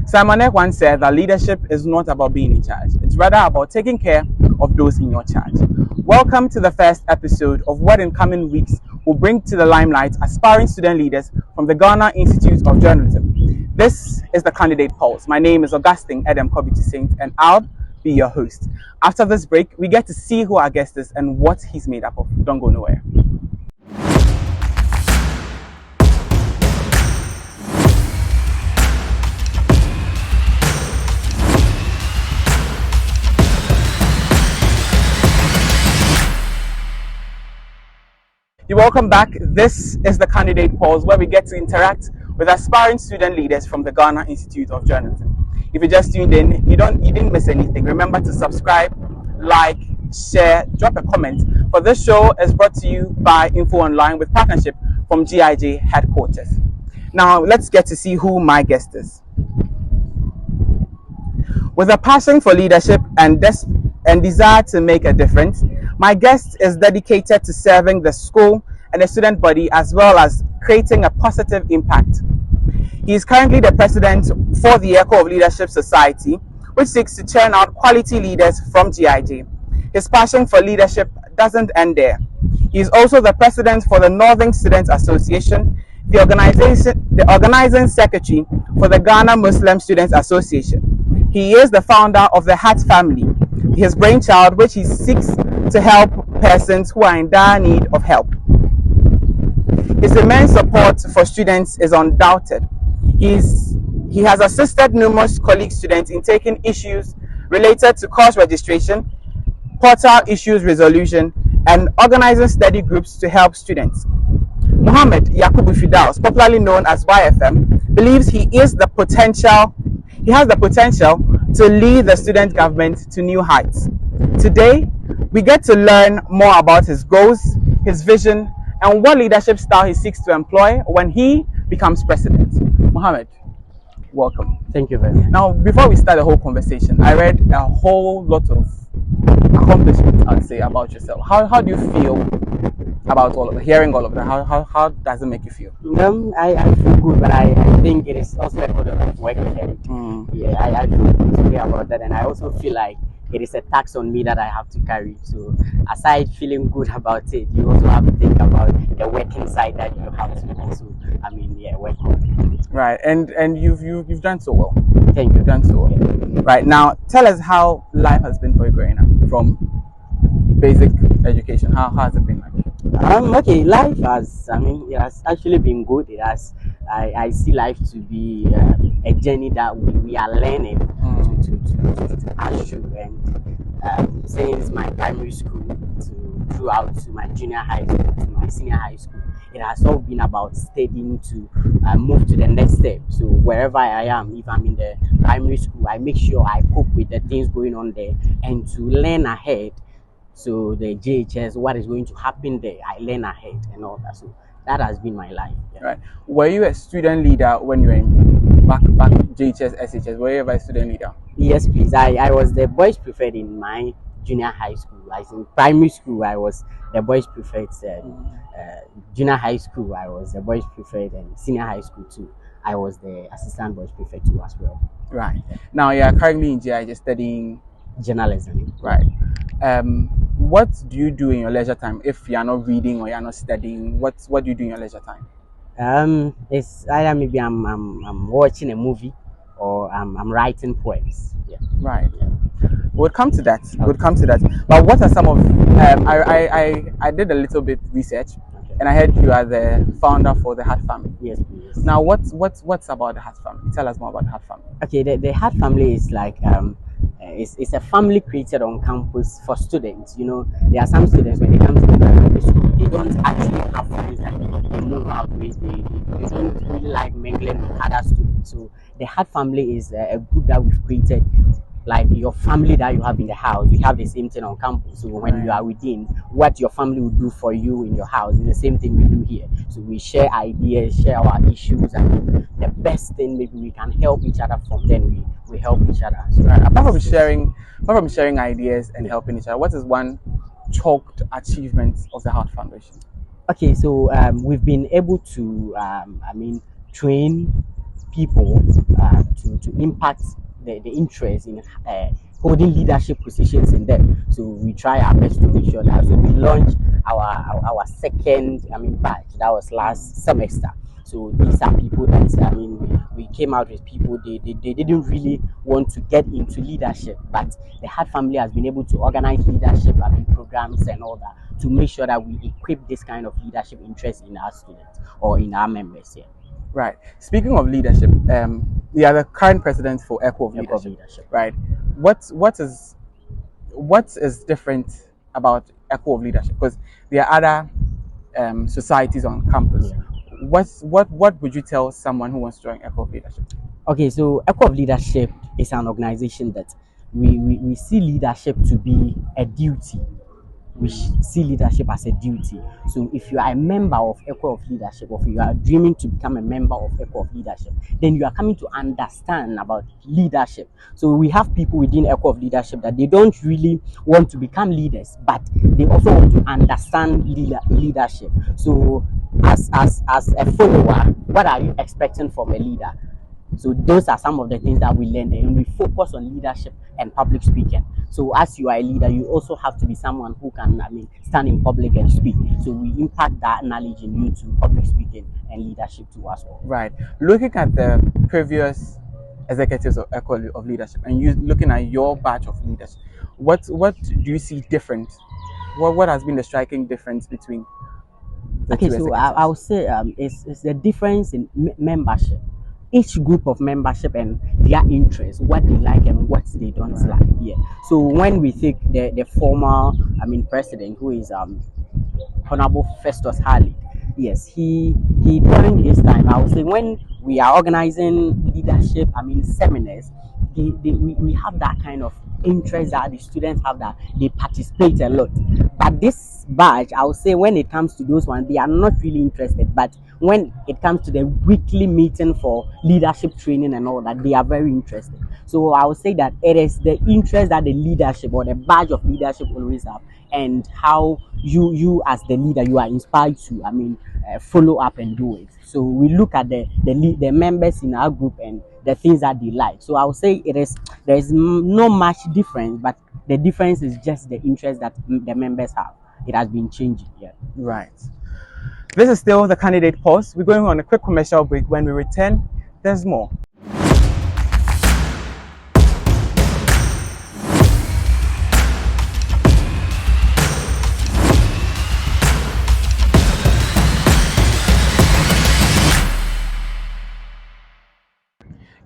Simon Ek once said that leadership is not about being in charge. It's rather about taking care of those in your charge. Welcome to the first episode of what in coming weeks will bring to the limelight aspiring student leaders from the Ghana Institute of Journalism. This is the Candidate Pulse. My name is Augustine Edem Kobiti Saint and I'll be your host. After this break, we get to see who our guest is and what he's made up of. Don't go nowhere. You're welcome back. This is the Candidate Pulse, where we get to interact with aspiring student leaders from the Ghana Institute of Journalism. If you just tuned in, you didn't miss anything. Remember to subscribe, like, share, drop a comment. For this show is brought to you by Info Online with partnership from GIJ headquarters. Now let's get to see who my guest is. With a passion for leadership and desire to make a difference, my guest is dedicated to serving the school and the student body as well as creating a positive impact. He is currently the president for the Echo of Leadership Society, which seeks to churn out quality leaders from GIJ. His passion for leadership doesn't end there. He is also the president for the Northern Students Association, the organizing secretary for the Ghana Muslim Students Association. He is the founder of the Heart Family, his brainchild, which he seeks to help persons who are in dire need of help. His immense support for students is undoubted. He has assisted numerous colleague students in taking issues related to course registration, portal issues resolution, and organizing study groups to help students. MOHAMMED Yakubu Fedaws, popularly known as YFM, believes he has the potential to lead the student government to new heights. Today, we get to learn more about his goals, his vision, and what leadership style he seeks to employ when he becomes president. MOHAMMED, welcome. Thank you very much. Now, before we start the whole conversation, I read a whole lot of accomplishments, I'd say, about yourself. How do you feel about all of that, hearing all of that? How does it make you feel? I feel good, but I think it is also a lot of work ahead. Yeah, I feel good to hear about that, and I also feel like it is a tax on me that I have to carry. So aside feeling good about it, you also have to think about the working side that you have to do. So work on. Right, and you've done so well. Thank you. You've done so well. Yeah. Right, now tell us how life has been for you growing up from basic education. How has it been like? Okay, life has it has actually been good. It has I see life to be a journey that we are learning to pursue, and since my primary school throughout to my junior high school to my senior high school, it has all been about studying to move to the next step. So wherever I am, if I'm in the primary school, I make sure I cope with the things going on there and to learn ahead. So the JHS, what is going to happen there, I learn ahead and all that. So that has been my life. Yeah. Right. Were you a student leader when you were in back JHS, SHS? Were you ever a student leader? Yes, please. I was the boys prefect in my junior high school. Like in primary school, I was the boys prefect. Junior high school, I was the boys prefect, and senior high school too, I was the assistant boys prefect too as well. Right. Now you are currently in GIJ studying journalism. Right. What do you do in your leisure time if you are not reading or you are not studying? What do you do in your leisure time? It's either maybe I'm watching a movie or I'm writing poems. Yeah. Right. Yeah. We'll come to that. Okay. We'll come to that. But what are some of I did a little bit research, okay, and I heard you are the founder for the Heart Family. Yes, please. Now what's about the Heart Family? Tell us more about the Heart Family. Okay, the Heart Family is like it's a family created on campus for students. You know, there are some students when they come to the primary school, they don't actually have friends that they move out with. They don't really like mingling with other students. So the Heart Family is a group that we've created. Like your family that you have in the house, we have the same thing on campus. So when you are within, what your family will do for you in your house is the same thing we do here. So we share ideas, share our issues, and the best thing maybe we can help each other from. Then we help each other. So right. Apart from sharing ideas and helping each other, what is one chalked achievement of the Heart Foundation? Okay, so we've been able to train people to impact the interest in holding leadership positions in them. So we try our best to make sure that. So we launched our second, batch. That was last semester. So these are people that, we came out with people, they didn't really want to get into leadership, but the Heart Family has been able to organize leadership programs and all that to make sure that we equip this kind of leadership interest in our students or in our members here. Right. Speaking of leadership, you are the current president for Echo of Leadership. Right. What is different about Echo of Leadership? Because there are other societies on campus. Yeah. What would you tell someone who wants to join Echo of Leadership? Okay, so Echo of Leadership is an organization that we see leadership to be a duty. We see leadership as a duty. So if you are a member of Echo of Leadership, or if you are dreaming to become a member of Echo of Leadership, then you are coming to understand about leadership. So we have people within Echo of Leadership that they don't really want to become leaders, but they also want to understand leadership. So as a follower, what are you expecting from a leader? So those are some of the things that we learn, and we focus on leadership and public speaking. So as you are a leader, you also have to be someone who can, stand in public and speak. So we impact that knowledge in you to public speaking and leadership too as well. Right. Looking at the previous executives of Echo of Leadership, and you looking at your batch of leaders, what do you see different? What has been the striking difference between the two executives? I would say it's the difference in membership. Each group of membership and their interests, what they like and what they don't like. Yeah. So when we take the former, president, who is Honorable Festus Harley, yes, he during his time, I would say when we are organizing leadership, seminars, we have that kind of interest that the students have, that they participate a lot. But this batch, I would say when it comes to those ones, they are not really interested. But when it comes to the weekly meeting for leadership training and all that, they are very interested. So I would say that it is the interest that the leadership or the badge of leadership always have, and how you as the leader, you are inspired to follow up and do it. So we look at the members in our group and the things that they like. So I would say there is no much difference, but the difference is just the interest that the members have. It has been changing. Yeah. Right. This is still the candidate pulse. We're going on a quick commercial break. When we return, there's more.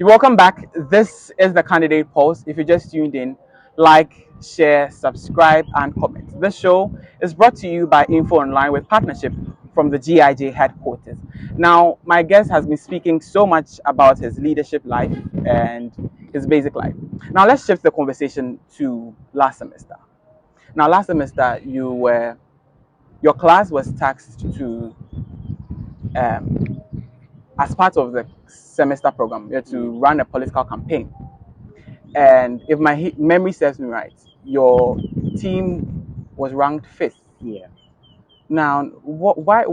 Welcome back. This is the candidate pulse. If you just tuned in, like, share, subscribe, and comment. This show is brought to you by Info Online with partnership from the GIJ headquarters. Now, my guest has been speaking so much about his leadership life and his basic life. Now, let's shift the conversation to last semester. Now, last semester, your class was tasked to as part of the semester program, you had to run a political campaign. And if my memory serves me right, your team was ranked 5th. Yeah. Now, why do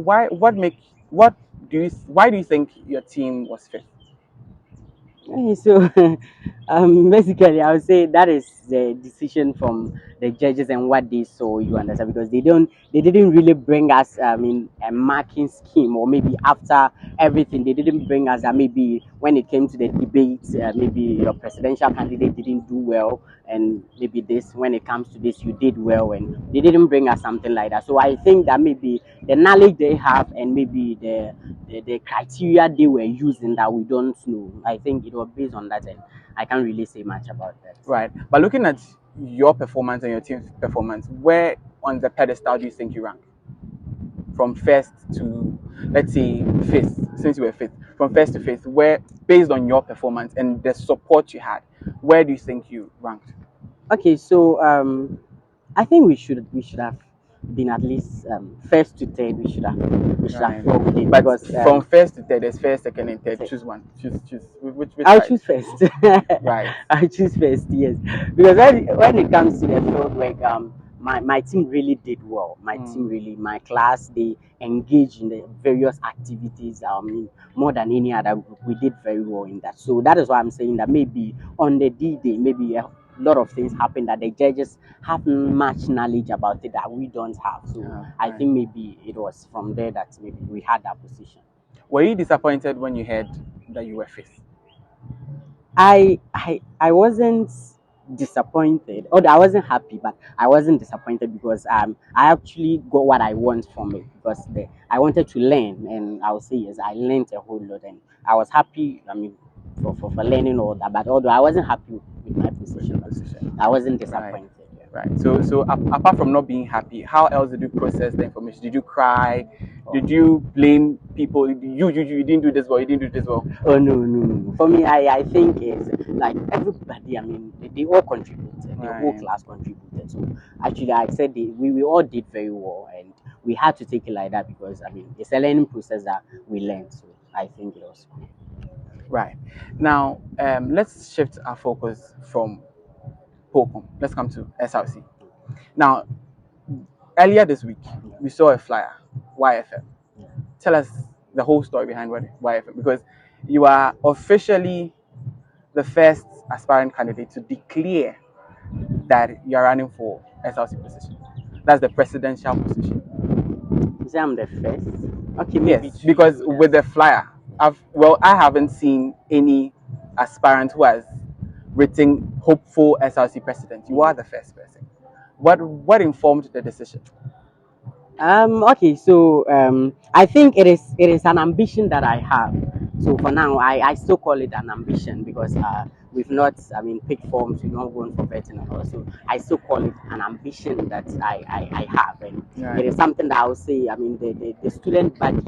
you think your team was 5th? So basically I would say that is the decision from the judges and what they saw, you understand, because they didn't really bring us a marking scheme, or maybe after everything they didn't bring us that maybe when it came to the debates, maybe your presidential candidate didn't do well, and maybe this, when it comes to this, you did well, and they didn't bring us something like that. So I think that maybe the knowledge they have and maybe the criteria they were using that we don't know, I think it was based on that, and I can't really say much about that. Right. But looking at your performance and your team's performance, where on the pedestal do you think you rank? From 1st to, let's say, 5th, since you were 5th, from 1st to 5th, where, based on your performance and the support you had, where do you think you ranked? Okay, so I think we should have been at least 1st to 3rd. We should have flown with it, because from 1st to 3rd, there's 1st, 2nd, and 3rd. Choose one. Choose. Which I'll choose 1st. Right. I'll choose 1st. Yes, because when it comes to the field work, my team really did well. My class, they engaged in the various activities. More than any other group, we did very well in that. So that is why I'm saying that maybe on the D-Day, maybe a lot of things happen that the judges have much knowledge about it that we don't have. So I think maybe it was from there that maybe we had that position. Were you disappointed when you heard that you were fifth? I wasn't disappointed, or I wasn't happy, but I wasn't disappointed because I actually got what I want from it because I wanted to learn, and I would say yes, I learned a whole lot, and I was happy. I mean, for learning all that, but although I wasn't happy with my position, I wasn't disappointed. Right. So apart from not being happy, how else did you process the information? Did you cry? Did you blame people? You didn't do this well. You didn't do this well. Oh no. For me, I think it's like everybody. I mean, they all contributed. The whole class contributed. So actually, I said we all did very well, and we had to take it like that because I mean it's a learning process that we learned. So I think it was cool. Right. Now, let's shift our focus from POCOM. Let's come to SRC. Now, earlier this week, we saw a flyer, YFM. Tell us the whole story behind what YFM, because you are officially the first aspirant candidate to declare that you are running for SRC position. That's the presidential position. You say I'm the first? Okay, maybe yes, because with the flyer, I haven't seen any aspirant who has written hopeful SRC president. You are the first person. What informed the decision? Okay, so I think it is an ambition that I have. So for now, I still call it an ambition because we've not, I mean, picked forms, we've not gone for vetting and all. So I still call it an ambition that I have, and it is something that I would say. I mean, the student body,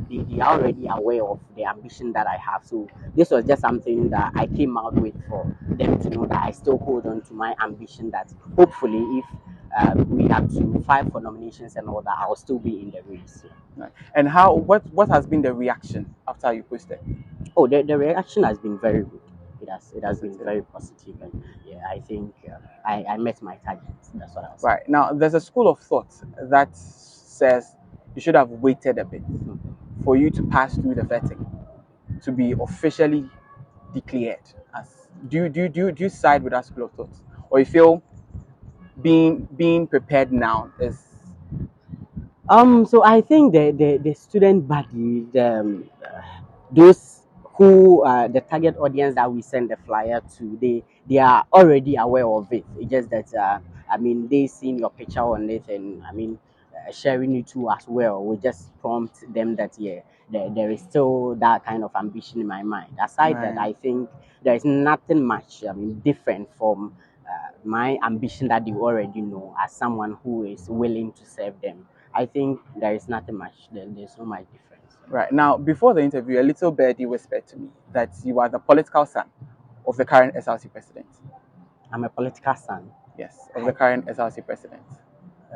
they are already aware of the ambition that I have. So this was just something that I came out with for them to know that I still hold on to my ambition. That hopefully, if we have to fight for nominations and all that, I'll still be in the race. Right. And what has been the reaction after you posted? Oh, the reaction has been very good. It has been very positive, and yeah, I think I met my target. That's what I was. Right. Now, there's a school of thought that says you should have waited a bit for you to pass through the vetting to be officially declared as. Do you side with that school of thought, or you feel being prepared now is? So I think the student body, those who the target audience that we send the flyer to, they are already aware of it. It's just that I mean they seen your picture on it, and I mean sharing it too as well. We just prompt them that yeah, there is still that kind of ambition in my mind. Aside that, I think there is nothing much I mean different from my ambition that they already know as someone who is willing to serve them. I think there is nothing much. There's so much difference. Right. Now, before the interview, a little birdie whispered to me that you are the political son of the current SRC president. I'm a political son. Yes, of the current SRC president.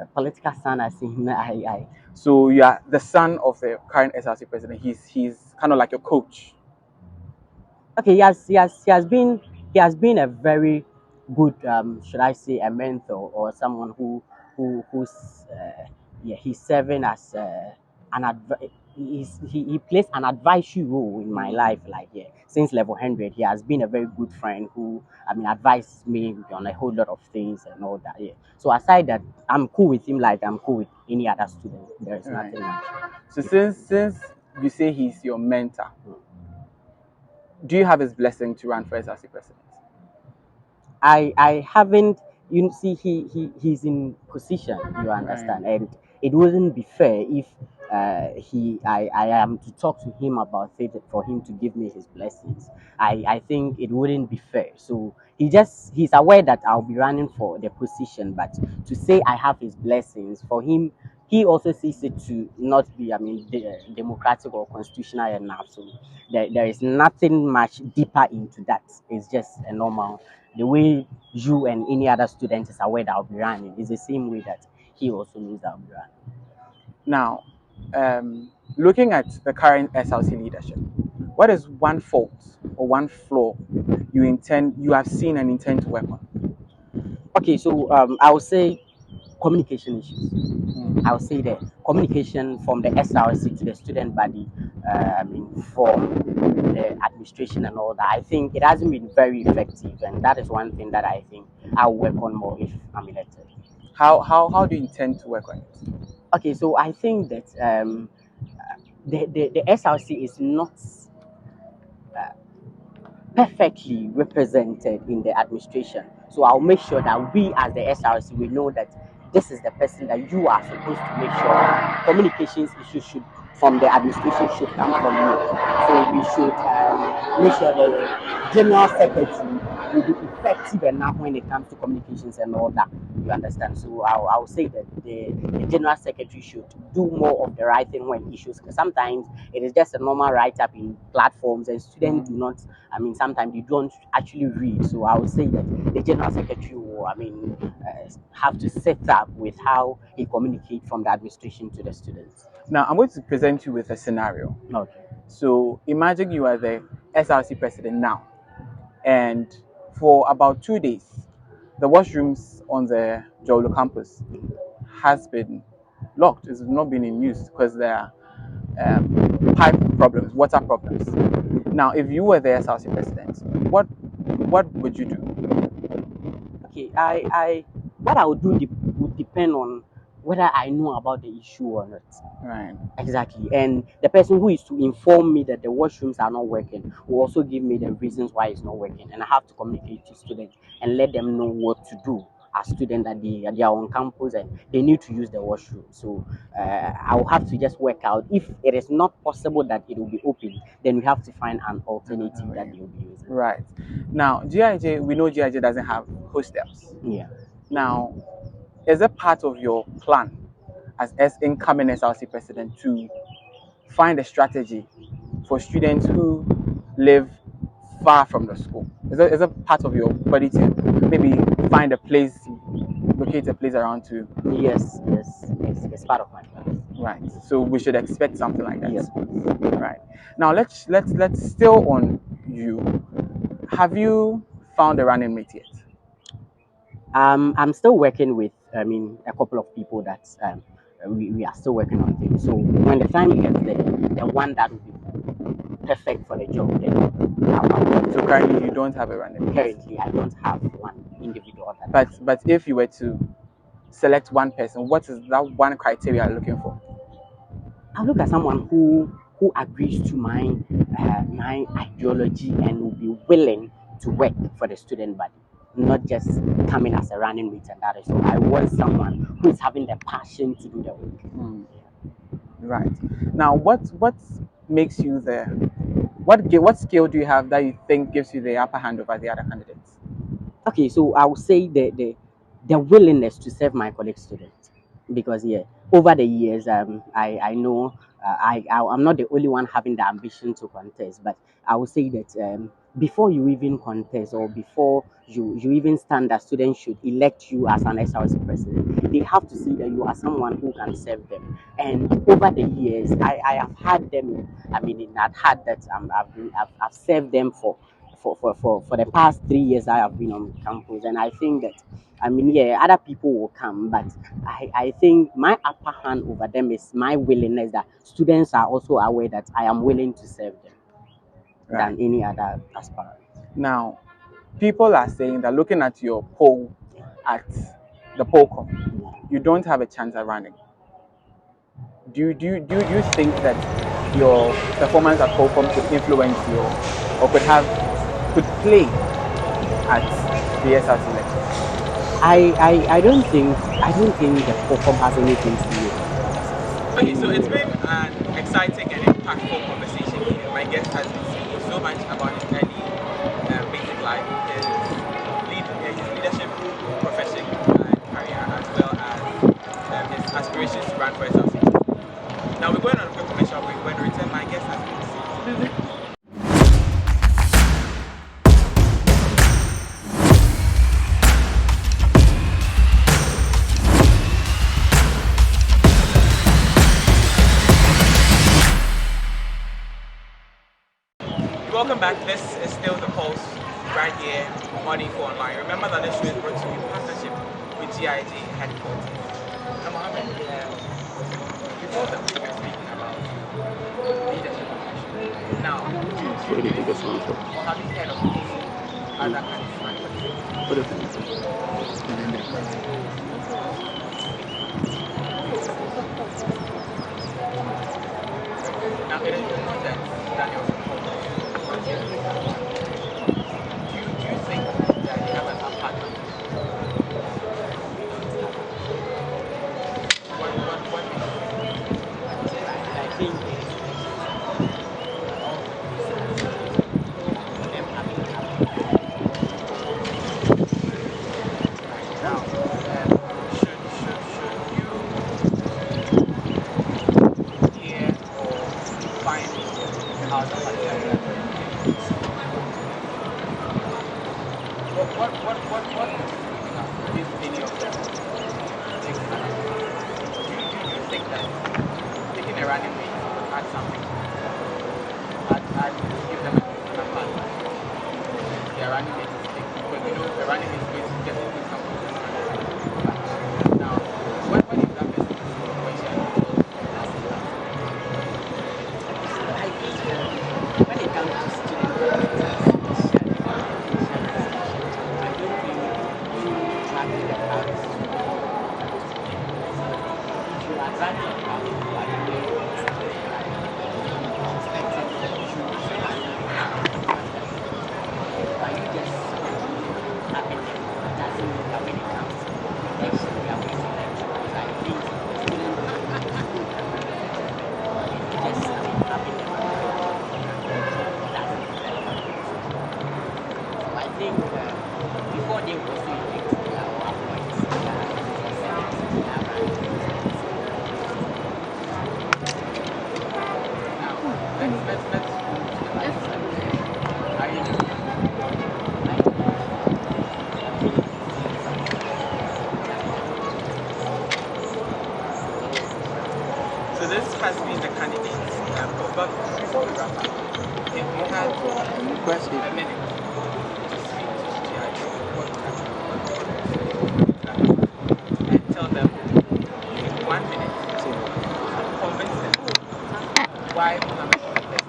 A political son, as in I. So you are the son of the current SRC president. He's kind of like your coach. Okay, he has been a very good should I say a mentor or someone who's yeah, he's serving as an he plays an advisory role in my life, like yeah, since level 100 he has been a very good friend who I mean advised me on a whole lot of things and all that, yeah. So aside that, I'm cool with him like I'm cool with any other student. There is nothing much. So since you say he's your mentor, do you have his blessing to run for SRC president? I haven't. You see, he's in position. You understand, and it wouldn't be fair if I am to talk to him about it for him to give me his blessings. I think it wouldn't be fair. So he's aware that I'll be running for the position, but to say I have his blessings for him, he also sees it to not be, I mean, democratic or constitutional enough. So there is nothing much deeper into that. It's just a normal, the way you and any other student is aware that I'll be running is the same way that he also knows that I'll be running. Now, looking at the current SLC leadership, what is one fault or one flaw you have seen and intend to work on? Okay, so I would say communication issues. I'll say that communication from the SRC to the student body, from the administration and all that. I think it hasn't been very effective, and that is one thing that I think I'll work on more if I'm elected. How do you intend to work on it? Okay, so I think that the SRC is not perfectly represented in the administration. So I'll make sure that we as the SRC, we know that this is the person that you are supposed to make sure communications issues should from the administration should come from you. So we should make sure that the general secretary will be effective enough when it comes to communications and all that. You understand? So I'll say that the general secretary should do more of the right thing when issues. Because sometimes it is just a normal write-up in platforms, and students do not. Sometimes you don't actually read. So I would say that the general secretary will, have to set up with how he communicates from the administration to the students. Now, I'm going to present you with a scenario. Okay. So imagine you are the SRC president now, and for about 2 days, the washrooms on the Jolo campus has been locked. It's not been in use because there are pipe problems, water problems. Now, if you were the SRC president, what would you do? Okay, what I would do would depend on whether I know about the issue or not. Right. Exactly. And the person who is to inform me that the washrooms are not working will also give me the reasons why it's not working. And I have to communicate to students and let them know what to do as students that they are on campus and they need to use the washroom. So I will have to just work out. If it is not possible that it will be open, then we have to find an alternative that they will be using. Right. Now, GIJ, we know GIJ doesn't have hostels. Yeah. Now, is it part of your plan as incoming SRC president to find a strategy for students who live far from the school? Is it part of your body to maybe find a place, locate a place around to? Yes, it's part of my plan. Right. So we should expect something like that. Yes. Right. Now let's still on you. Have you found a running mate yet? I'm still working with, a couple of people that we are still working on things. So when the time gets there, the one that will be perfect for the job, then I'll. So currently you don't have a running mate? Currently, I don't have one individual. But if you were to select one person, what is that one criteria you're looking for? I'll look at someone who agrees to my ideology and will be willing to work for the student body, not just coming as a running mate and that is all. I want someone who is having the passion to do the work. Right. Now, what makes you the what skill do you have that you think gives you the upper hand over the other candidates? Okay, so I would say the willingness to serve my colleague students, because over the years I know I'm not the only one having the ambition to contest, but I would say that before you even contest or before you even stand, that students should elect you as an SRC president. They have to see that you are someone who can serve them. And over the years, I have had them. I've had that. I've served them for the past 3 years I have been on campus, and I think that other people will come, but I think my upper hand over them is my willingness that students are also aware that I am willing to serve them than any other aspirant. Now, people are saying that looking at your poll at the poll, you don't have a chance at running. Do you think that your performance at Qualcomm could influence your, or could play at the SRC election? I don't think the Qualcomm has anything to do. Okay, so it's been an exciting and impactful conversation here. My guest has been speaking so much about his early basic life, his leadership profession and career, as well as his aspirations to run for SRC. Now we're going on a quick commercial break. When we return, my guest has been speaking. Welcome back. This is still the Pulse right here on E4 Online. Remember that this show is brought to you in partnership with GIJ Headquarters. before the week we're speaking about leadership position. Now, Where did you get some from? or have you heard of any other candidates? What if Now, it is not that Daniel's do you think that they have an apartment? What I think now, should you hear or find out the particular what if any of them takes do you think that taking a running mate would add something to it? Add give them an apartment? Their running mate is big because you know the running mate is going to get always come from this one. Now when is that person when she I think when it comes to students, I don't think you track the crowds. If you are tracking the crowd, you are doing expected but you just happen them. It doesn't mean that when it comes to election, we are going to election. So I think students just happen them. So I think before they go to elect, they are all appointed. So this has been the candidates. But before we wrap up, if you had a minute to speak to GIG, what would that be? And tell them in 1 minute, convince them why Mohammed is the best.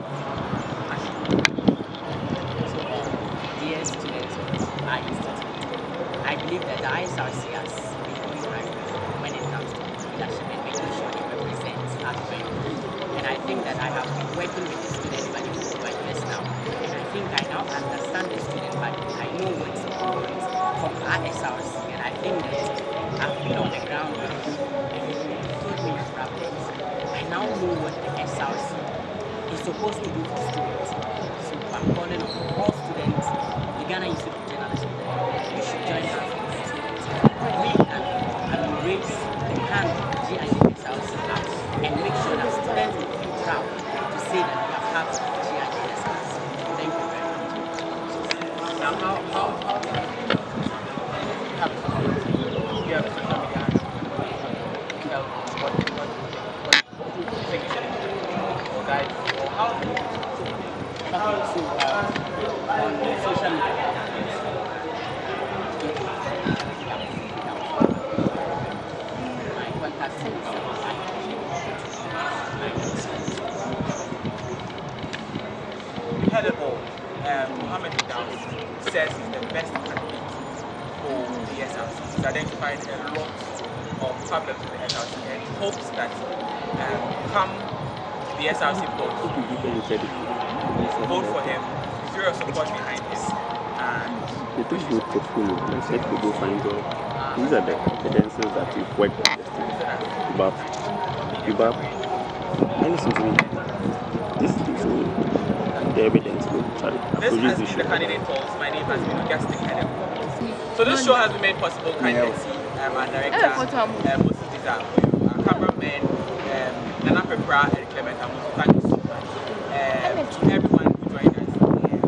Dear students of our institute, I believe that the ISRC has been doing right when it comes to leadership and making sure they represent us very well. And I think that I have been working with the student body for over years now. And I think I now understand the student body. I know what's important from our SRC. And I think that I've been on the ground with you and you've told me your problems. I now know what the SRC is supposed to do for students. So I'm calling on all students of the Ghana Institute of Journalism. You should join us in this students. We can raise the hand of the GIG SRC and make sure that students will feel proud to say that they are part of the GIG SRC. Thank you very much. Now, how you have a social media handle. Tell what you think you should do, or guide, or how do you Okay, so on social media, my contact you heard it all. Mohammed Fedaws says he's the best candidate for the SRC. He's identified a lot of problems with the SRC and hopes that come the SRC vote for him, throw your support behind him, and it is good portfolio? Let's say to go find job. These are the evidences that you've worked on this thing. And listen to me. This is me. The evidence will try. this has been the candidate calls. My name has been Augustin Hedem. So this show has been made possible courtesy our director, Moses Dizar, our cameraman, Nana Pepra and Clement Amusu. Thank you so much. To everyone who joined us here.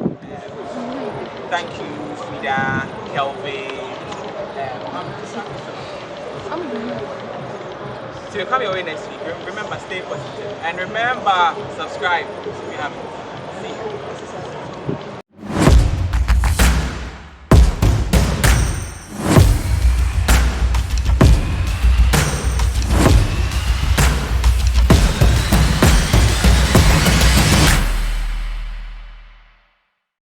Thank you, Frida, Kelvin. So you come your way next week. Remember, stay positive. And remember, subscribe if you haven't.